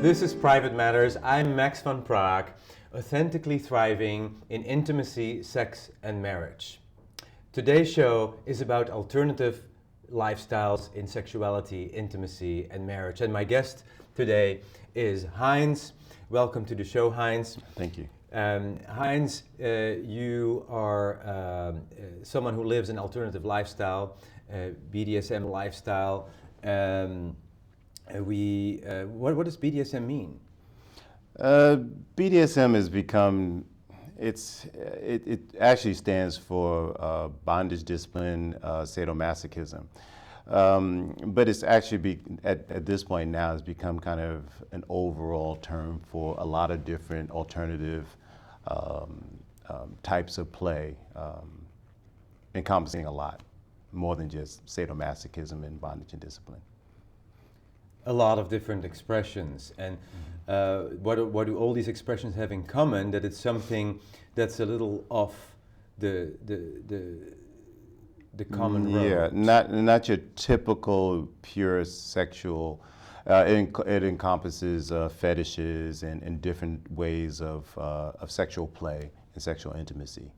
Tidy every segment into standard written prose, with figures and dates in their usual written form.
This is Private Matters. I'm Max van Praag, authentically thriving in intimacy, sex, and marriage. Today's show is about alternative lifestyles in sexuality, intimacy, and marriage. And my guest today is Hines. Welcome to the show, Hines. Thank you. Hines, you are someone who lives an alternative lifestyle, BDSM lifestyle. What does BDSM mean? BDSM has become, it actually stands for Bondage, Discipline, Sado Masochism. But it's actually, at this point now, has become kind of an overall term for a lot of different alternative types of play, encompassing a lot more than just sadomasochism and bondage and discipline. A lot of different expressions, and what do all these expressions have in common? That it's something that's a little off the common road. Yeah, not your typical pure sexual. It encompasses fetishes and different ways of sexual play and sexual intimacy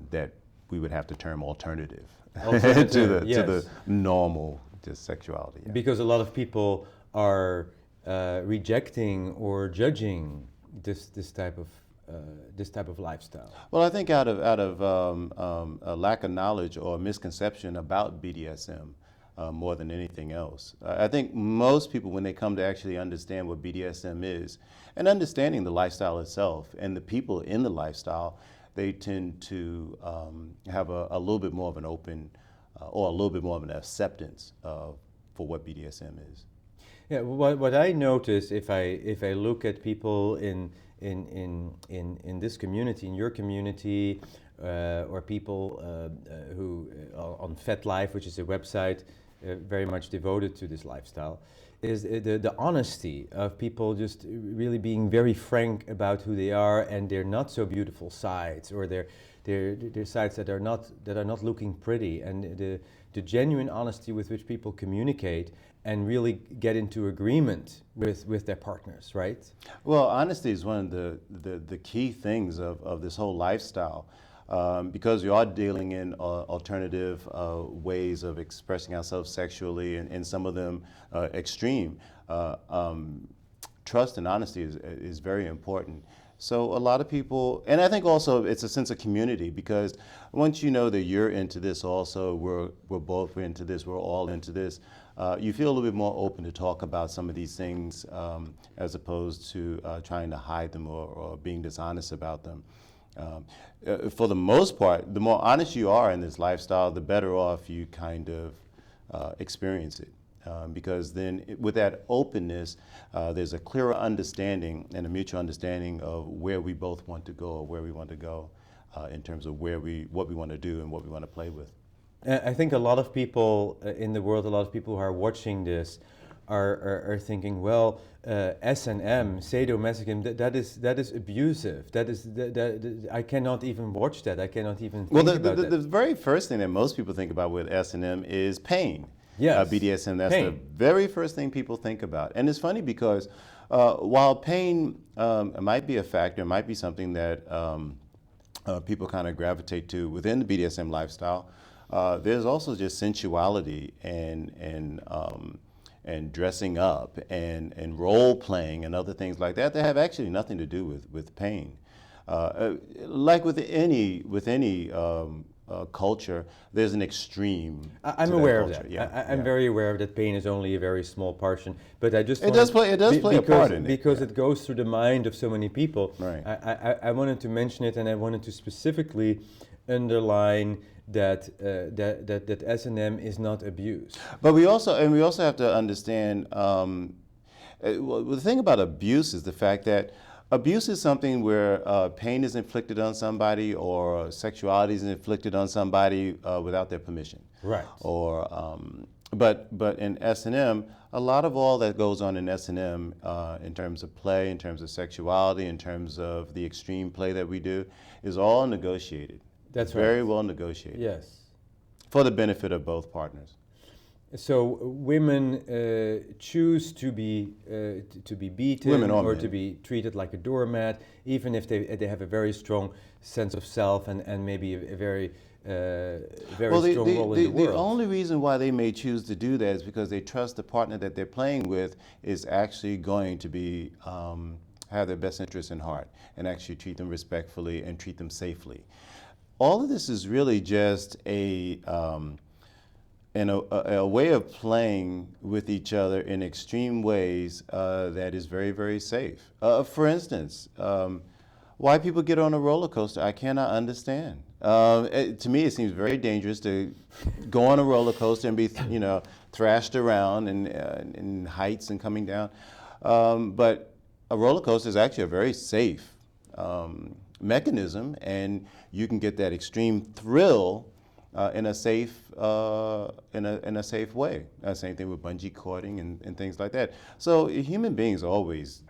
that we would have to term alternative to the normal just sexuality. Yeah. Because a lot of people are rejecting or judging this type of lifestyle. Well, I think out of a lack of knowledge or misconception about BDSM. More than anything else. I think most people, when they come to actually understand what BDSM is, and understanding the lifestyle itself and the people in the lifestyle, they tend to have a little bit more of an open or a little bit more of an acceptance for what BDSM is. Yeah, what I notice if I look at people in this community, in your community, or people who on FetLife, which is a website very much devoted to this lifestyle, is the honesty of people just really being very frank about who they are and their not so beautiful sides, or their sides that are not looking pretty, and the genuine honesty with which people communicate and really get into agreement with their partners, right? Well, honesty is one of the key things of this whole lifestyle. Because we are dealing in alternative ways of expressing ourselves sexually, and some of them extreme. Trust and honesty is very important. So a lot of people, and I think also it's a sense of community, because once you know that you're into this also, we're both into this, we're all into this, you feel a little bit more open to talk about some of these things as opposed to trying to hide them or being dishonest about them. For the most part, the more honest you are in this lifestyle, the better off you kind of experience it. Because then with that openness, there's a clearer understanding and a mutual understanding of where we both want to go, or where we want to go in terms of what we want to do and what we want to play with. I think a lot of people in the world, a lot of people who are watching this are thinking, well, S&M, sadomasochism, that is abusive. I cannot even watch that. I cannot even think about that. The very first thing that most people think about with S&M is pain. Yes. BDSM, that's pain. The very first thing people think about. And it's funny because while pain might be a factor, it might be something that people kind of gravitate to within the BDSM lifestyle, there's also just sensuality and dressing up and role playing and other things like that have actually nothing to do with pain. Like with any culture, there's an extreme. I'm aware of that. Yeah, I'm very aware of that. Pain is only a very small portion, but I just it does play a part in it because it goes through the mind of so many people. Right. I wanted to mention it, and I wanted to specifically underline that S&M is not abuse. But we also have to understand. The thing about abuse is the fact that abuse is something where pain is inflicted on somebody, or sexuality is inflicted on somebody without their permission. Right. Or but in S&M, a lot of all that goes on in S&M in terms of play, in terms of sexuality, in terms of the extreme play that we do, is all negotiated. That's right. Very well negotiated. Yes. For the benefit of both partners. So women choose to be beaten Women or or men. to be treated like a doormat, even if they have a very strong sense of self and maybe a very very strong role in the the world. only reason why they may choose to do that is because they trust the partner that they're playing with is actually going to be have their best interests in heart and actually treat them respectfully and treat them safely. All of this is really just a way of playing with each other in extreme ways that is very, very safe. For instance, why people get on a roller coaster, I cannot understand. To me, it seems very dangerous to go on a roller coaster and be, thrashed around in heights and coming down. But a roller coaster is actually a very safe mechanism, and you can get that extreme thrill in a safe way. Same thing with bungee cording and things like that. So human beings always,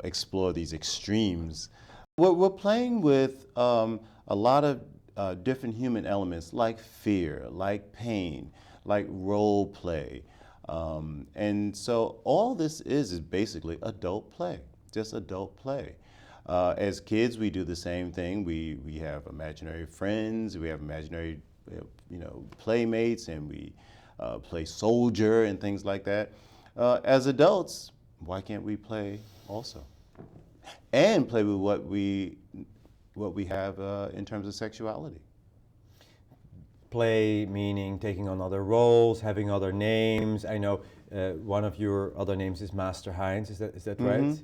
explore these extremes. We're playing with a lot of different human elements like fear, like pain, like role play. And so all this is basically adult play, just adult play. As kids, we do the same thing. We have imaginary friends, we have imaginary, playmates, and we play soldier and things like that. As adults, why can't we play also? And play with what we have in terms of sexuality. Play meaning taking on other roles, having other names. I know one of your other names is Master Hines. Is that right?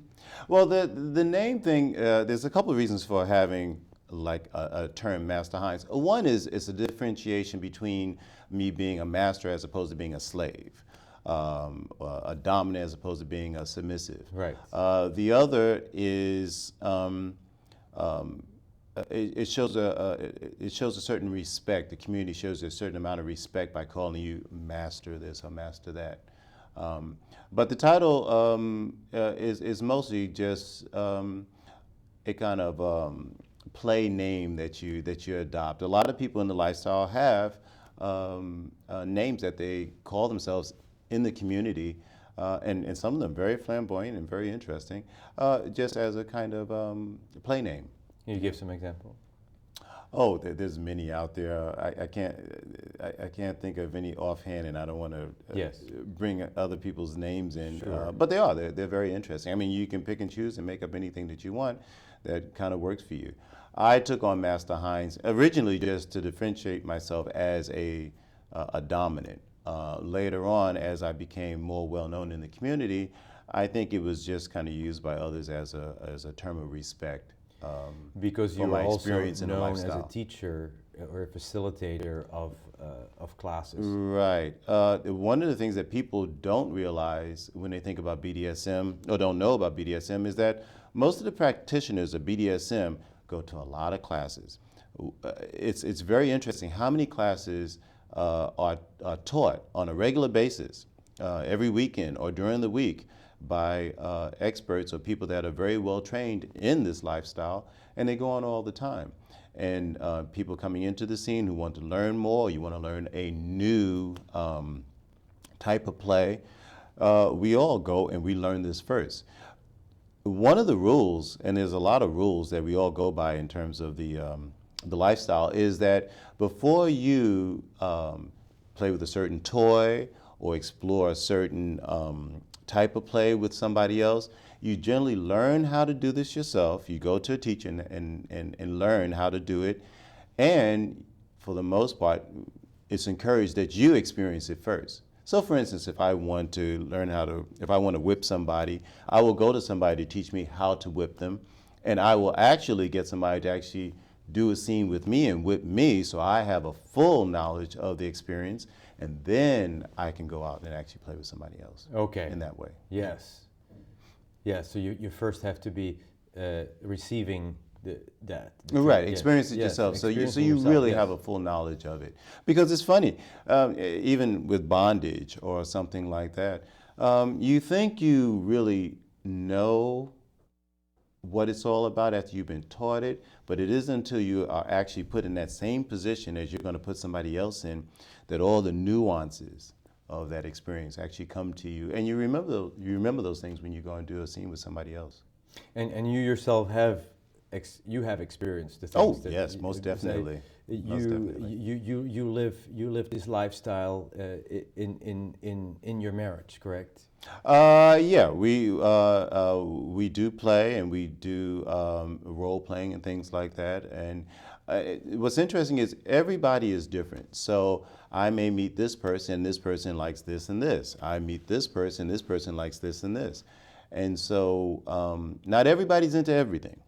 Well, the name thing, there's a couple of reasons for having like a term Master Hines. One is it's a differentiation between me being a master as opposed to being a slave, a dominant as opposed to being a submissive. Right. The other is it shows a certain respect. The community shows a certain amount of respect by calling you master this or master that. But the title is mostly just a kind of play name that you adopt. A lot of people in the lifestyle have names that they call themselves in the community, and some of them very flamboyant and very interesting, just as a kind of play name. Can you give some example? Oh, there's many out there. I can't think of any offhand, and I don't want to Yes. bring other people's names in. Sure. But they're very interesting. I mean, you can pick and choose and make up anything that you want that kind of works for you. I took on Master Hines originally just to differentiate myself as a dominant. Later on, as I became more well known in the community, I think it was just kind of used by others as a term of respect. Because you for are my also experience in the known as a lifestyle. teacher or a facilitator of classes. Right. One of the things that people don't realize when they think about BDSM or don't know about BDSM is that most of the practitioners of BDSM go to a lot of classes. It's very interesting how many classes are taught on a regular basis every weekend or during the week by experts or people that are very well trained in this lifestyle, and they go on all the time. And people coming into the scene who want to learn more, you want to learn a new type of play, we all go and we learn this first. One of the rules, and there's a lot of rules that we all go by in terms of the lifestyle, is that before you play with a certain toy or explore a certain type of play with somebody else, you generally learn how to do this yourself. You go to a teacher and learn how to do it. And for the most part, it's encouraged that you experience it first. So for instance, if I want to whip somebody, I will go to somebody to teach me how to whip them. And I will actually get somebody to actually do a scene with me and whip me so I have a full knowledge of the experience. And then I can go out and actually play with somebody else. Okay. In that way. Yes. Yeah. So you first have to be receiving that. Right, Yes, experience it yes, yourself. So you experiencing really yourself, have yes. a full knowledge of it. Because it's funny, even with bondage or something like that, you think you really know what it's all about after you've been taught it, but it isn't until you are actually put in that same position as you're going to put somebody else in that all the nuances of that experience actually come to you, and you remember those things when you go and do a scene with somebody else. And you yourself have you have experienced the Oh things that yes, most definitely. Most definitely. you live this lifestyle in your marriage, correct? Yeah, we do play and we do role playing and things like that. And what's interesting is everybody is different. So I may meet this person likes this and this. I meet this person likes this and this. And so not everybody's into everything.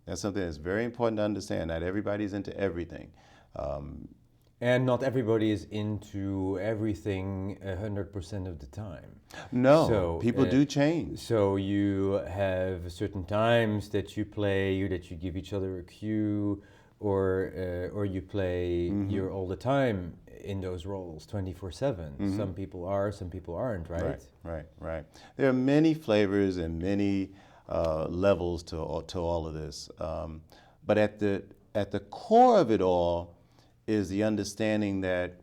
That's something that's very important to understand. Not everybody's into everything. And not everybody is into everything 100% of the time. No, So, people do change. So you have certain times that you play, that you give each other a cue, or you play you're all the time in those roles 24/7. Some people are, some people aren't, right? Right. There are many flavors and many levels to all of this, but at the core of it all is the understanding that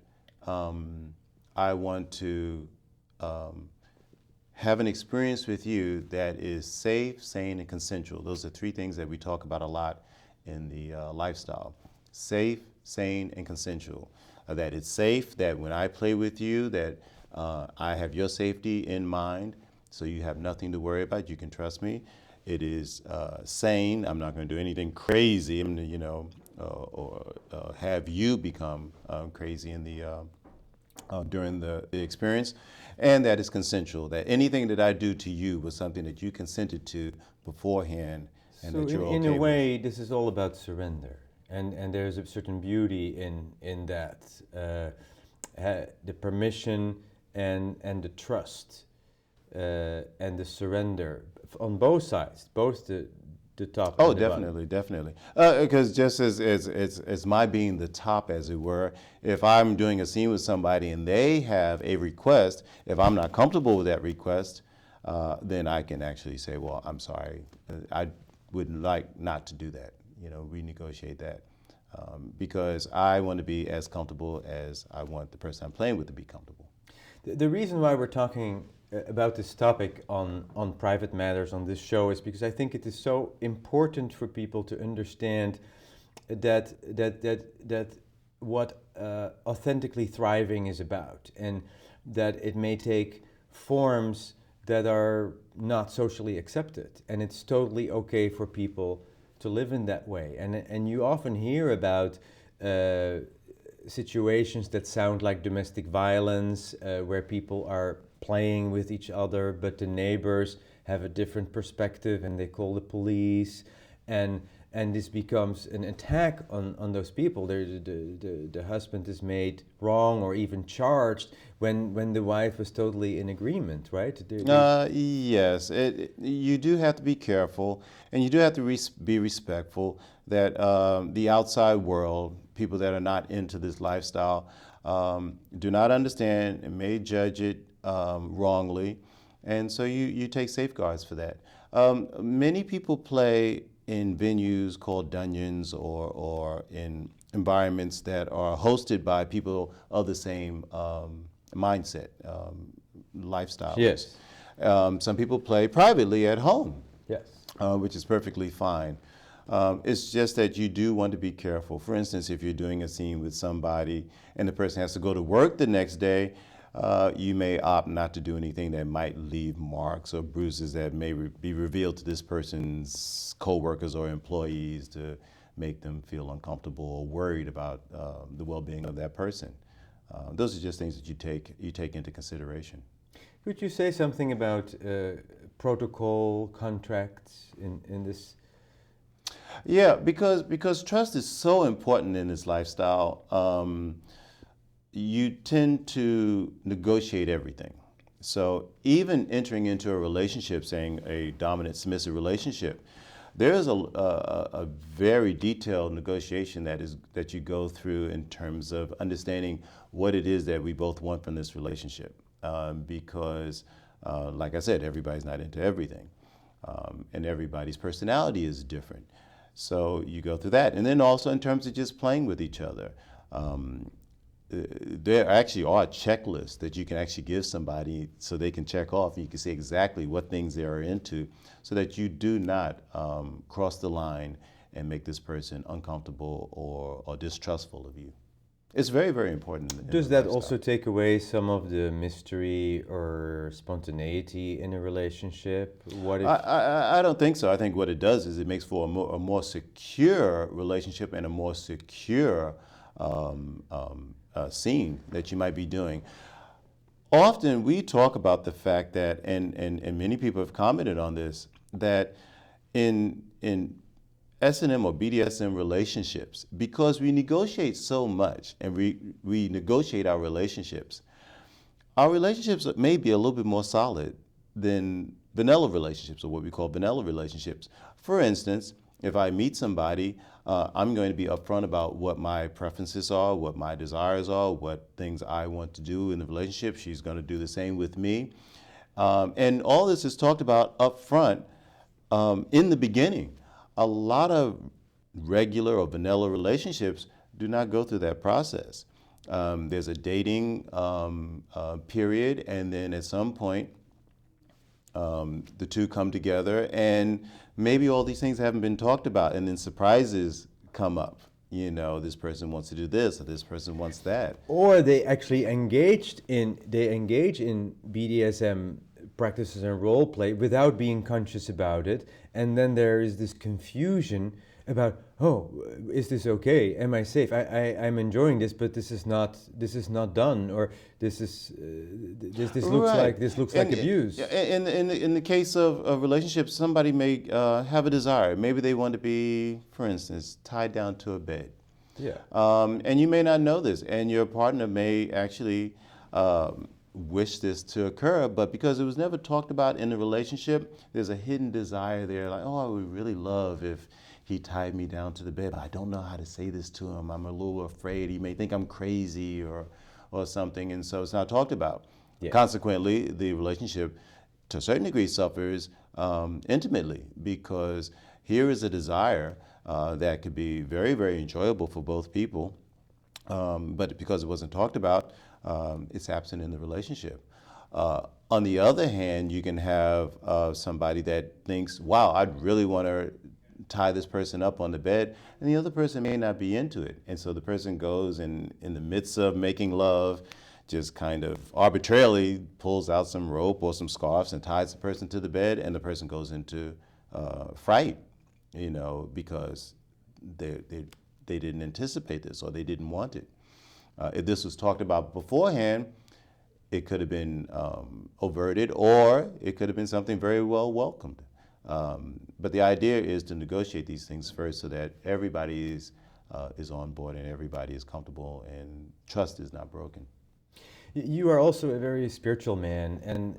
I want to have an experience with you that is safe, sane, and consensual. Those are three things that we talk about a lot in the lifestyle: safe, sane, and consensual. That it's safe, that when I play with you, that I have your safety in mind, so you have nothing to worry about. You can trust me. It is sane. I'm not going to do anything crazy, or have you become crazy in the during the experience. And that is consensual. That anything that I do to you was something that you consented to beforehand, and So that you're in okay a with. way, this is all about surrender, and there's a certain beauty in that, the permission and the trust, and the surrender on both sides, both the top. Oh, and the bottom. definitely. Because just as my being the top, as it were, if I'm doing a scene with somebody and they have a request, if I'm not comfortable with that request, then I can actually say, well, I'm sorry, I would like not to do that, renegotiate that. Because I want to be as comfortable as I want the person I'm playing with to be comfortable. The reason why we're talking about this topic on private matters on this show is because I think it is so important for people to understand that what authentically thriving is about, and that it may take forms that are not socially accepted, and it's totally okay for people to live in that way. And you often hear about situations that sound like domestic violence, where people are playing with each other, but the neighbors have a different perspective and they call the police, and this becomes an attack on those people. The husband is made wrong or even charged when the wife was totally in agreement, right? Yes, you do have to be careful, and you do have to be respectful that the outside world, people that are not into this lifestyle, do not understand and may judge it wrongly, and so you take safeguards for that. Many people play in venues called dungeons or in environments that are hosted by people of the same mindset, lifestyle. Yes. Some people play privately at home, Yes. which is perfectly fine. It's just that you do want to be careful. For instance, if you're doing a scene with somebody and the person has to go to work the next day, you may opt not to do anything that might leave marks or bruises that may be revealed to this person's coworkers or employees to make them feel uncomfortable or worried about the well-being of that person. Those are just things that you take into consideration. Could you say something about protocol contracts in this? Yeah, because trust is so important in this lifestyle. You tend to negotiate everything. So even entering into a relationship, saying a dominant submissive relationship, there is a very detailed negotiation that you go through in terms of understanding what it is that we both want from this relationship. Because, like I said, everybody's not into everything, and everybody's personality is different. So you go through that, and then also in terms of just playing with each other. there actually are checklists that you can actually give somebody so they can check off, and you can see exactly what things they are into, so that you do not cross the line and make this person uncomfortable or distrustful of you. It's very, very important. Does that also take away some of the mystery or spontaneity in a relationship? What if I don't think so. I think what it does is it makes for a more secure relationship and a more secure scene that you might be doing. Often we talk about the fact that, and many people have commented on this, that in S&M or BDSM relationships, because we negotiate so much and we negotiate our relationships may be a little bit more solid than vanilla relationships, or what we call vanilla relationships. For instance, if I meet somebody, I'm going to be upfront about what my preferences are, what my desires are, what things I want to do in the relationship. She's going to do the same with me. And all this is talked about upfront in the beginning. A lot of regular or vanilla relationships do not go through that process. There's a dating period, and then at some point, the two come together, and maybe all these things haven't been talked about, and then surprises come up. You know, this person wants to do this, or this person wants that. or they actually engage in BDSM practices and role play without being conscious about it, and then there is this confusion about, oh, is this okay? Am I safe? I'm enjoying this, but this is not done, or this looks Right. like abuse. In the case of relationships, somebody may have a desire. Maybe they want to be, for instance, tied down to a bed. Yeah. And you may not know this, and your partner may actually wish this to occur, but because it was never talked about in the relationship, there's a hidden desire there, like, oh, I would really love if he tied me down to the bed, but I don't know how to say this to him. I'm a little afraid. He may think I'm crazy or something, and so it's not talked about. Yeah. Consequently, the relationship, to a certain degree, suffers intimately, because here is a desire that could be very, very enjoyable for both people, but because it wasn't talked about, it's absent in the relationship. On the other hand, you can have somebody that thinks, wow, I'd really want to tie this person up on the bed, and the other person may not be into it. And so the person goes and in the midst of making love, just kind of arbitrarily pulls out some rope or some scarves and ties the person to the bed, and the person goes into fright, you know, because they didn't anticipate this, or they didn't want it. If this was talked about beforehand, it could have been overted, or it could have been something very well welcomed. But the idea is to negotiate these things first, so that everybody is on board and everybody is comfortable and trust is not broken. You are also a very spiritual man, and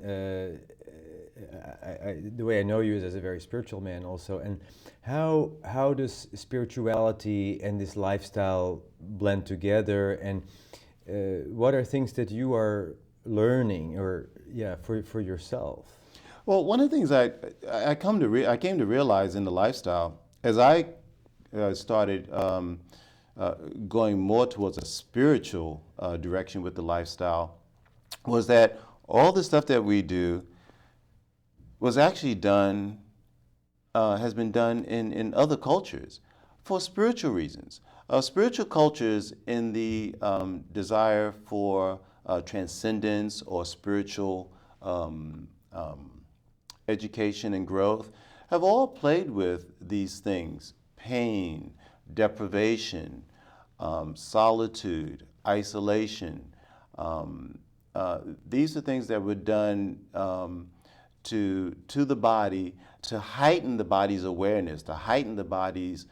the way I know you is as a very spiritual man also. And how does spirituality and this lifestyle blend together? And what are things that you are learning, or for yourself? Well, one of the things I came to realize in the lifestyle, as I started going more towards a spiritual direction with the lifestyle, was that all the stuff that we do was actually done, has been done in other cultures for spiritual reasons. Spiritual cultures, in the desire for transcendence or spiritual education and growth, have all played with these things: pain, deprivation, solitude, isolation. These are things that were done to the body, to heighten the body's awareness, to heighten the body's,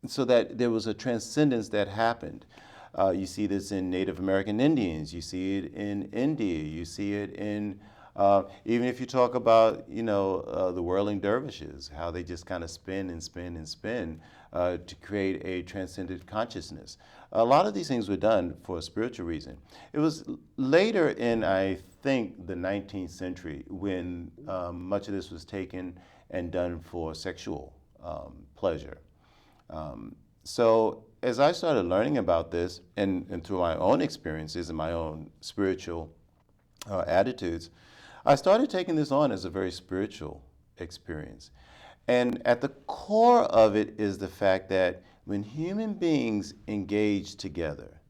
so that there was a transcendence that happened. You see this in Native American Indians. You see it in India. You see it in, even if you talk about, the whirling dervishes, how they just kind of spin and spin and spin to create a transcendent consciousness. A lot of these things were done for a spiritual reason. It was later in, I think, the 19th century when much of this was taken and done for sexual pleasure. So as I started learning about this and through my own experiences and my own spiritual attitudes, I started taking this on as a very spiritual experience. And at the core of it is the fact that when human beings engage together,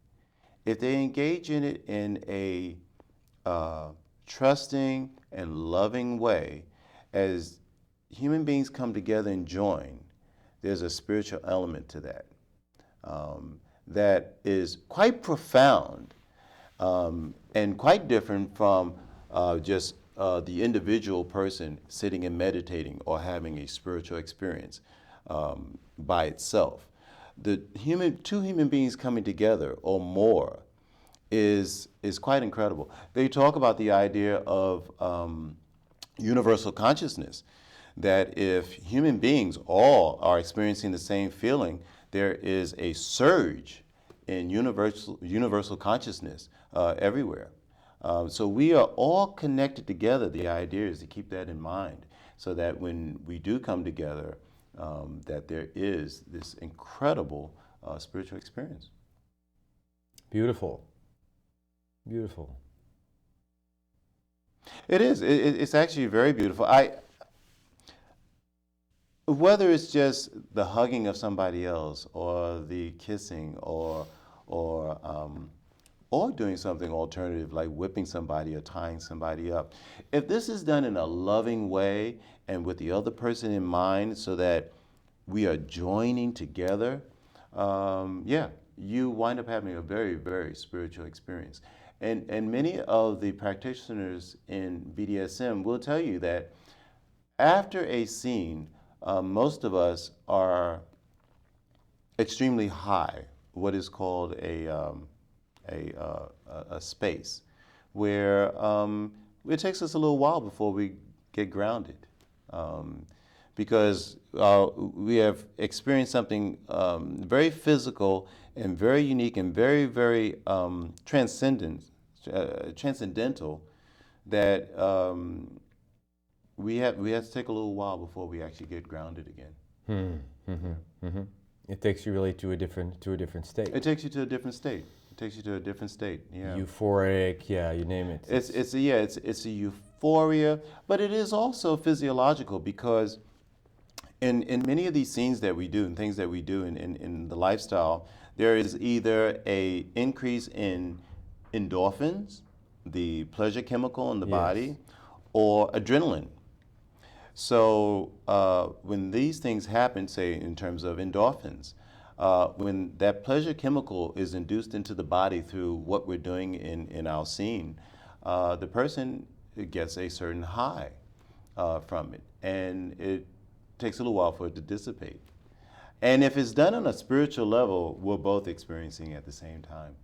if they engage in it in a trusting and loving way, as human beings come together and join, there's a spiritual element to that that is quite profound and quite different from just the individual person sitting and meditating or having a spiritual experience by itself. Two human beings coming together or more is quite incredible. They talk about the idea of universal consciousness, that if human beings all are experiencing the same feeling, there is a surge in universal consciousness everywhere. So we are all connected together. The idea is to keep that in mind so that when we do come together, that there is this incredible spiritual experience. Beautiful. Beautiful. It is. It's actually very beautiful. Whether it's just the hugging of somebody else, or the kissing, or doing something alternative like whipping somebody or tying somebody up, if this is done in a loving way and with the other person in mind, so that we are joining together, you wind up having a very, very spiritual experience. And many of the practitioners in BDSM will tell you that after a scene, most of us are extremely high, what is called a space, where it takes us a little while before we get grounded, because we have experienced something very physical and very unique and very, very transcendental, that we have to take a little while before we actually get grounded again. It takes you really to a different state. It takes you to a different state. Yeah. Euphoric, yeah, you name it. It's a euphoria, but it is also physiological, because in many of these scenes that we do and things that we do in the lifestyle, there is either a increase in endorphins, the pleasure chemical in the body, or adrenaline. So when these things happen, say in terms of endorphins, when that pleasure chemical is induced into the body through what we're doing in our scene, the person gets a certain high from it, and it takes a little while for it to dissipate. And if it's done on a spiritual level, we're both experiencing at the same time.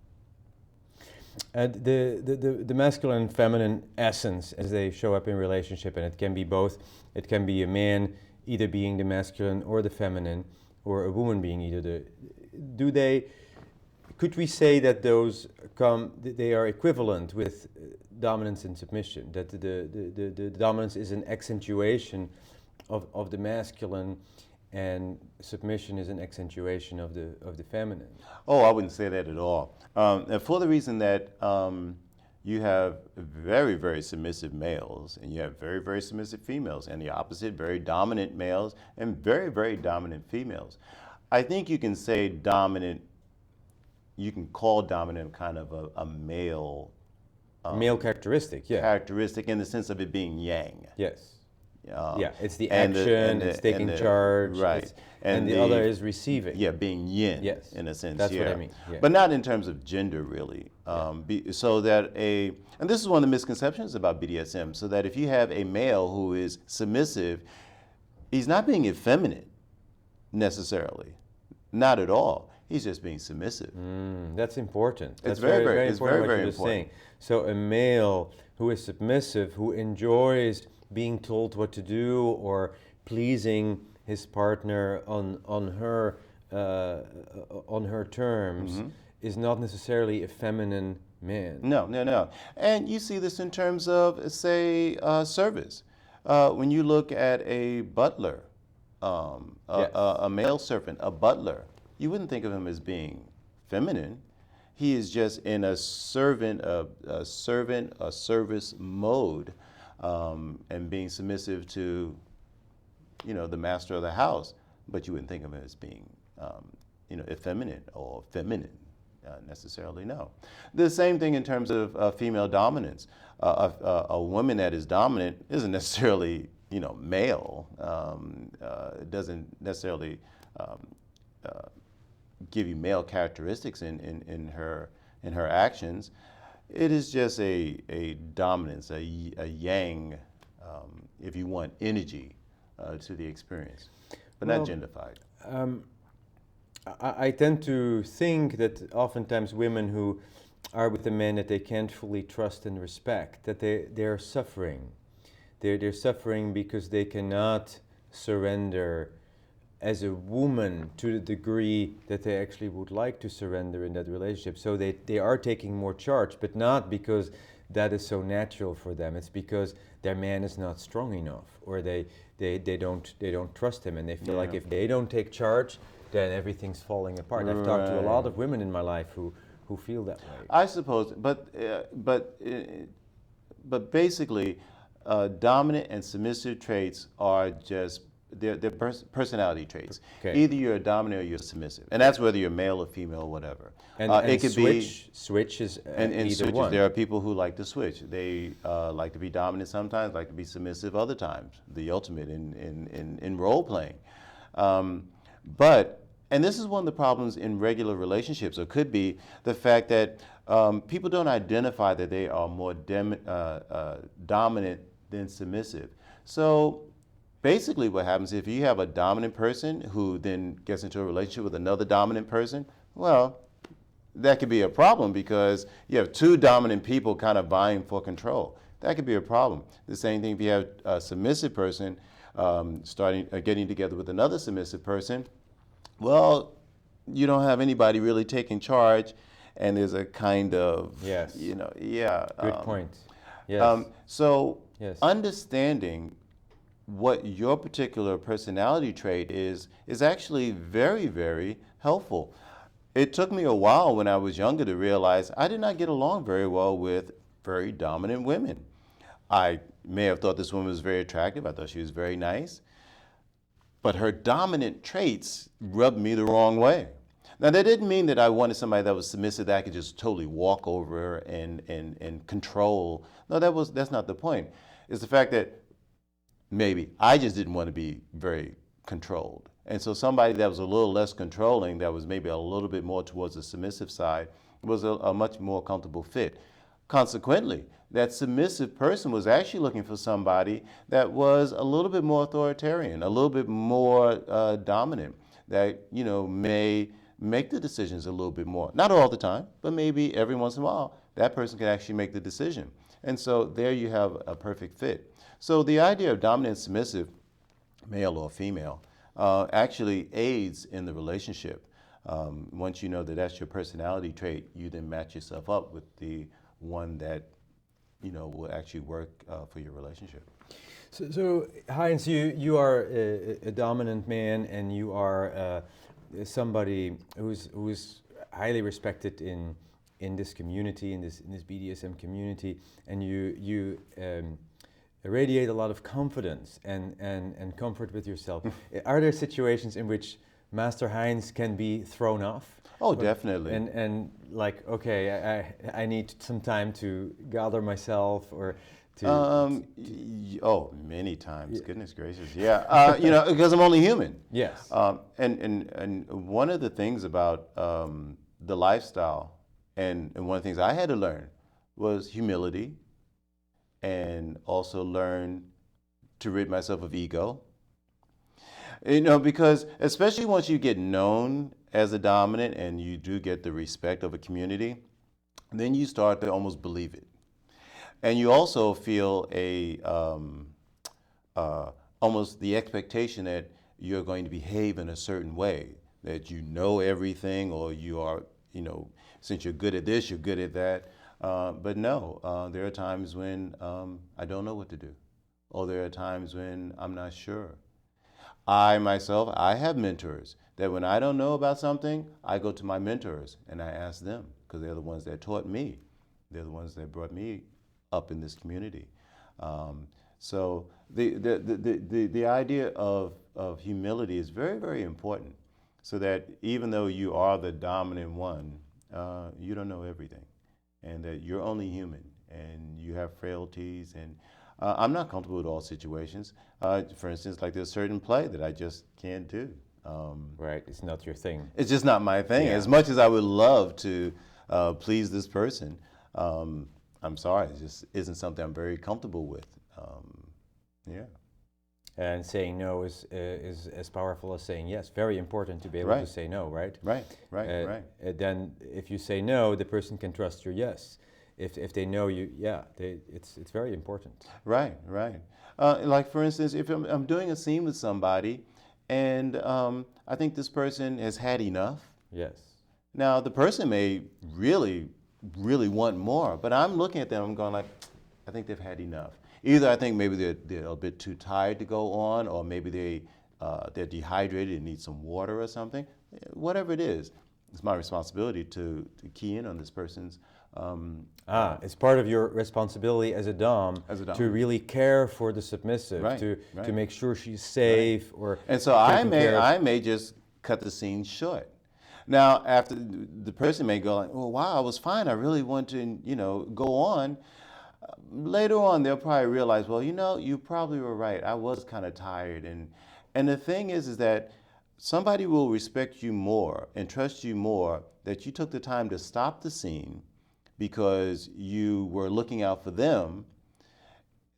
The masculine and feminine essence as they show up in relationship, and it can be both. It can be a man either being the masculine or the feminine, or a woman being either the. Could we say that they are equivalent with dominance and submission? That the dominance is an accentuation of the masculine, and submission is an accentuation of the feminine? Oh, I wouldn't say that at all. And for the reason that you have very, very submissive males, and you have very, very submissive females, and the opposite, very dominant males, and very, very dominant females. I think you can say dominant, you can call dominant kind of a male. Male characteristic, yeah. Characteristic in the sense of it being yang. Yes. Yeah, it's the action, it's taking charge, right? And the other is receiving. Yeah, being yin, yes, in a sense. That's what I mean. Yeah. But not in terms of gender, really. So that and this is one of the misconceptions about BDSM. So that if you have a male who is submissive, he's not being effeminate necessarily, not at all. He's just being submissive. That's important. That's it's very, very important. What you're important. Saying. So a male who is submissive, who enjoys being told what to do or pleasing his partner on her terms, is not necessarily a feminine man. No. And you see this in terms of, say, service. When you look at a butler, a male servant, a butler, you wouldn't think of him as being feminine. He is just in a service mode, and being submissive to, the master of the house. But you wouldn't think of him as being, effeminate or feminine, necessarily. No. The same thing in terms of female dominance. A woman that is dominant isn't necessarily, male. It doesn't necessarily give you male characteristics in her actions. It is just a dominance, a yang, if you want, energy to the experience, but not genderfied. I tend to think that oftentimes women who are with a man that they can't fully trust and respect, that they're suffering. They're suffering because they cannot surrender as a woman to the degree that they actually would like to surrender in that relationship. So they are taking more charge, but not because that is so natural for them. It's because their man is not strong enough, or they don't trust him, and they feel like if they don't take charge, then everything's falling apart. I've talked to a lot of women in my life who feel that way. I suppose, but basically, dominant and submissive traits are just they're personality traits. Okay. Either you're a dominant or you're submissive, and that's whether you're male or female or whatever. And it could switch is and either switches. one. There are people who like to switch. They like to be dominant sometimes, like to be submissive other times. The ultimate in role playing. And this is one of the problems in regular relationships, or could be the fact that people don't identify that they are more dominant than submissive. So basically what happens if you have a dominant person who then gets into a relationship with another dominant person, well, that could be a problem because you have two dominant people kind of vying for control. That could be a problem. The same thing if you have a submissive person getting together with another submissive person. Well, you don't have anybody really taking charge, and there's a kind of, Yes. Good point. Yes. So Yes. understanding what your particular personality trait is actually very, very helpful. It took me a while when I was younger to realize I did not get along very well with very dominant women. I may have thought this woman was very attractive. I thought she was very nice. But her dominant traits rubbed me the wrong way. Now, that didn't mean that I wanted somebody that was submissive that I could just totally walk over and control. No, that's not the point. It's the fact that maybe I just didn't want to be very controlled. And so somebody that was a little less controlling, that was maybe a little bit more towards the submissive side, was a much more comfortable fit. Consequently, that submissive person was actually looking for somebody that was a little bit more authoritarian, a little bit more dominant, that may make the decisions a little bit more. Not all the time, but maybe every once in a while, that person can actually make the decision. And so there you have a perfect fit. So the idea of dominant and submissive, male or female, actually aids in the relationship. Once you know that that's your personality trait, you then match yourself up with the one that will actually work for your relationship. So Hines, you are a dominant man, and you are somebody who's highly respected in this community, in this BDSM community, and you radiate a lot of confidence and comfort with yourself. Are there situations in which Master Hines can be thrown off? Oh, definitely. And like, okay, I need some time to gather myself, or to... Oh, many times. Yeah. Goodness gracious. Yeah. Because I'm only human. Yes. And one of the things about the lifestyle, and one of the things I had to learn was humility, and also learn to rid myself of ego. Because especially once you get known as a dominant and you do get the respect of a community, then you start to almost believe it. And you also feel almost the expectation that you're going to behave in a certain way, that you know everything, or you are, since you're good at this, you're good at that. But no, there are times when I don't know what to do, or there are times when I'm not sure. I myself, I have mentors that when I don't know about something, I go to my mentors and I ask them, because they're the ones that taught me. They're the ones that brought me up in this community. So the idea of humility is very, very important, so that even though you are the dominant one, you don't know everything, and that you're only human and you have frailties. And I'm not comfortable with all situations. For instance, like there's certain play that I just can't do. Right, it's not your thing. It's just not my thing. Yeah. As much as I would love to please this person, I'm sorry, it just isn't something I'm very comfortable with. Yeah. And saying no is as powerful as saying yes. Very important to be able to say no, right? Right. Then if you say no, the person can trust your yes. If they know you, it's very important. Right. Like for instance, if I'm doing a scene with somebody, and I think this person has had enough. Yes. Now the person may really want more, but I'm looking at them, I'm going like, I think they've had enough. Either I think maybe they're a bit too tired to go on, or maybe they're dehydrated and need some water or something. Whatever it is, it's my responsibility to key in on this person's. It's part of your responsibility as a dom, to really care for the submissive, to make sure she's safe, or. And so I may just cut the scene short. Now, after the person may go like, "Oh wow, I was fine. I really want to, go on." Later on, they'll probably realize, well, you probably were right. I was kind of tired, and the thing is that somebody will respect you more and trust you more that you took the time to stop the scene because you were looking out for them,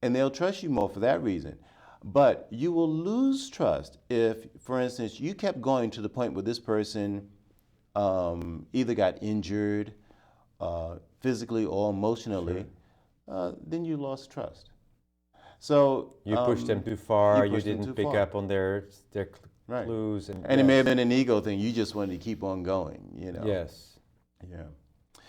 and they'll trust you more for that reason. But you will lose trust if, for instance, you kept going to the point where this person either got injured physically or emotionally. Then you lost trust. So you pushed them too far. You didn't pick up on their clues, and it may have been an ego thing. You just wanted to keep on going. Yes. Yeah.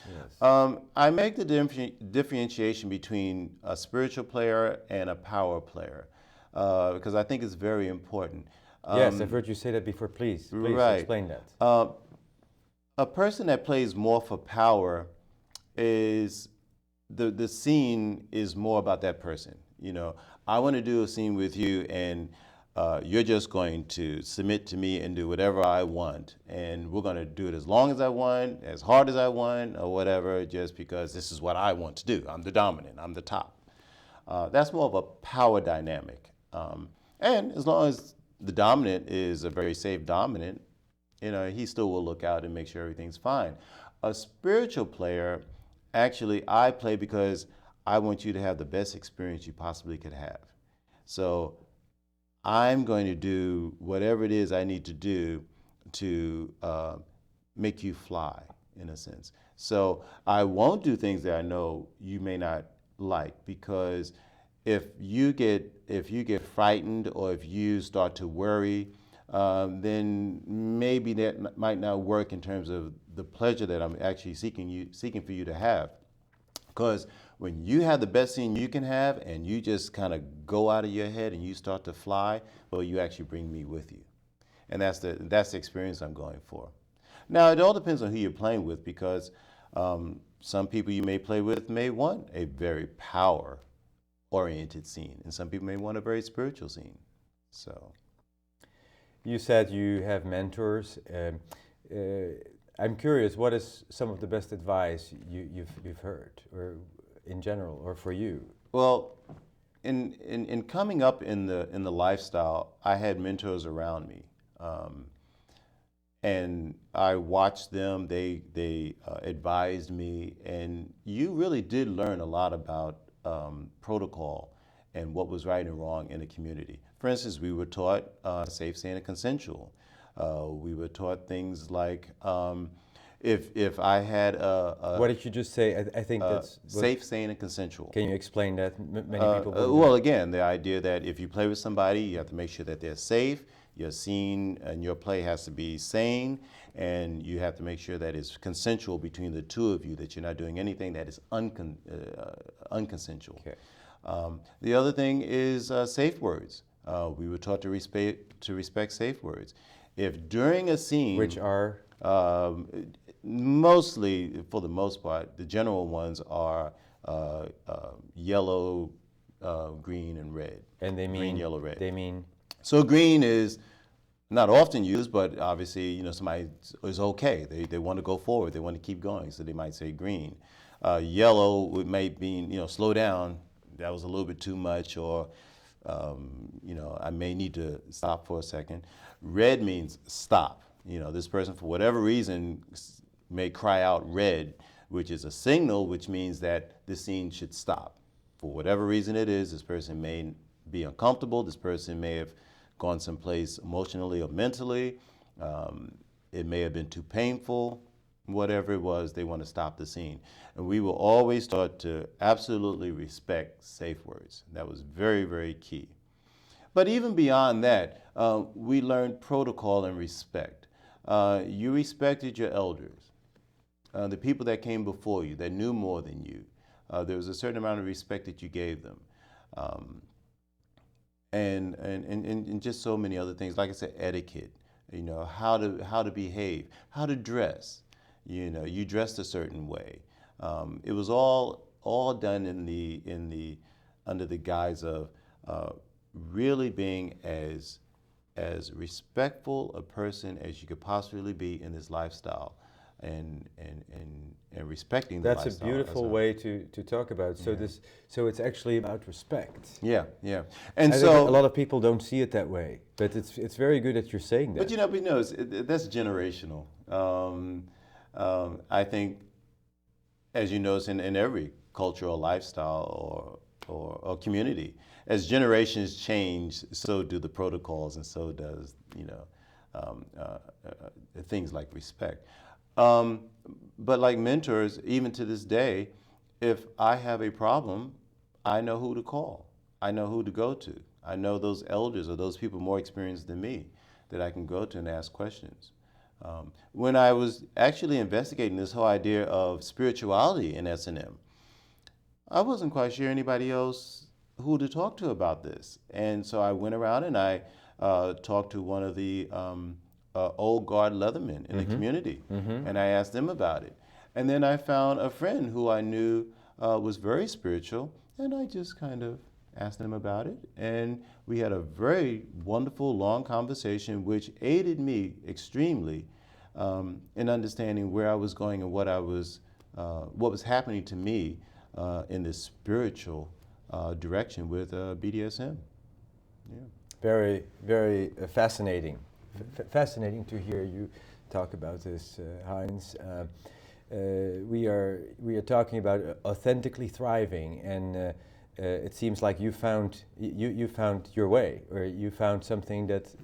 Yes. I make the differentiation between a spiritual player and a power player because I think it's very important. Yes, I've heard you say that before. Please explain that. A person that plays more for power is the scene is more about that person. I want to do a scene with you, and you're just going to submit to me and do whatever I want, and we're going to do it as long as I want, as hard as I want, or whatever, just because this is what I want to do. I'm the dominant. I'm the top. That's more of a power dynamic. And as long as the dominant is a very safe dominant, he still will look out and make sure everything's fine. A spiritual player, actually, I play because I want you to have the best experience you possibly could have. So I'm going to do whatever it is I need to do to make you fly, in a sense. So I won't do things that I know you may not like, because if you get frightened or if you start to worry, then maybe that might not work in terms of the pleasure that I'm actually seeking for you to have. Because when you have the best scene you can have and you just kind of go out of your head and you start to fly, well, you actually bring me with you. And that's the experience I'm going for. Now, it all depends on who you're playing with, because some people you may play with may want a very power-oriented scene, and some people may want a very spiritual scene. So. You said you have mentors. I'm curious, what is some of the best advice you've heard, or in general, or for you? Well, in coming up in the lifestyle, I had mentors around me, and I watched them. They advised me, and you really did learn a lot about protocol and what was right and wrong in the community. For instance, we were taught safe, sane, and consensual. We were taught things like if I had a what did you just say? I think that's safe, sane, and consensual. Can you explain that? Many people. Well, again, the idea that if you play with somebody, you have to make sure that they're safe. Your scene and your play has to be sane, and you have to make sure that it's consensual between the two of you. That you're not doing anything that is unconsensual. Okay. The other thing is safe words. We were taught to respect safe words. If during a scene, Which are? mostly, for the most part, the general ones are yellow, green, and red. And they mean? Green, yellow, red. They mean? So green is not often used, but obviously, you know, somebody is okay. They want to go forward. They want to keep going, so they might say green. Yellow, it might mean, you know, slow down. That was a little bit too much, or, you know, I may need to stop for a second. Red means stop. You know, this person, for whatever reason, may cry out red, which is a signal, which means that the scene should stop. For whatever reason it is, this person may be uncomfortable. This person may have gone someplace emotionally or mentally. It may have been too painful. Whatever it was, they want to stop the scene. And we were always taught to absolutely respect safe words. That was very, very key. But even beyond that, we learned protocol and respect. You respected your elders, the people that came before you, that knew more than you. There was a certain amount of respect that you gave them. And just so many other things, like I said, etiquette, you know, how to behave, how to dress. You know, you dressed a certain way. It was all done under the guise of really being as respectful a person as you could possibly be in this lifestyle, and respecting the lifestyle. That's a beautiful way to talk about it. So so it's actually about respect. Yeah, yeah. And I so think a lot of people don't see it that way, but it's very good that you're saying that. But you know, that's generational. I think, as you notice in every cultural lifestyle or community, as generations change, so do the protocols, and so does, you know, things like respect. But like mentors, even to this day, if I have a problem, I know who to call. I know who to go to. I know those elders or those people more experienced than me that I can go to and ask questions. When I was actually investigating this whole idea of spirituality in S&M, I wasn't quite sure anybody else who to talk to about this. And so I went around and I talked to one of the old guard leathermen in the community, and I asked them about it. And then I found a friend who I knew was very spiritual, and I just kind of asked them about it. And we had a very wonderful, long conversation, which aided me extremely in understanding where I was going and what was happening to me in this spiritual direction with BDSM. Yeah. Very, very fascinating. Fascinating to hear you talk about this, Hines. We are talking about authentically thriving, and it seems like you found your way, or you found something that's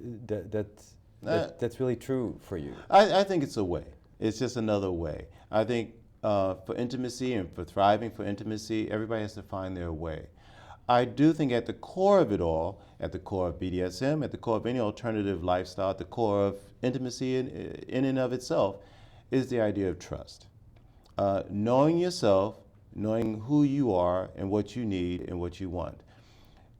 really true for you. I think it's a way. It's just another way. I think for intimacy and for thriving for intimacy, everybody has to find their way. I do think at the core of it all, at the core of BDSM, at the core of any alternative lifestyle, at the core of intimacy in and of itself, is the idea of trust. Knowing yourself, knowing who you are and what you need and what you want.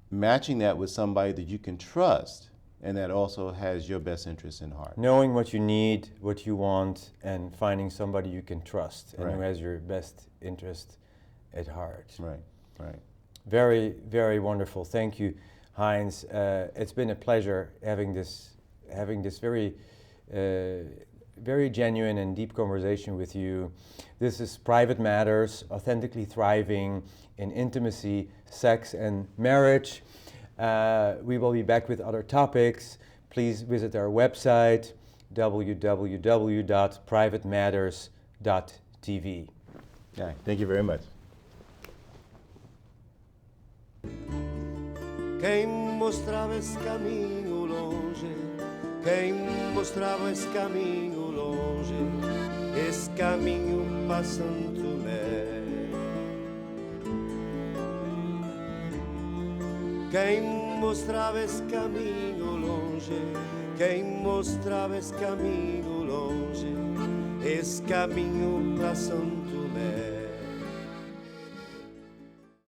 Matching that with somebody that you can trust and that also has your best interests in heart. Knowing what you need, what you want, and finding somebody you can trust and who has your best interest at heart. Right, right. Very, very wonderful. Thank you, Hines. It's been a pleasure having this very, very genuine and deep conversation with you. This is Private Matters, authentically thriving in intimacy, sex, and marriage. We will be back with other topics. Please visit our website, www.privatematters.tv. Yeah, thank you very much. Quem mostrava esse caminho longe, quem mostrava esse caminho longe, esse caminho para Santo Tomé. Quem mostrava esse caminho longe, quem mostrava esse caminho longe, esse caminho para Santo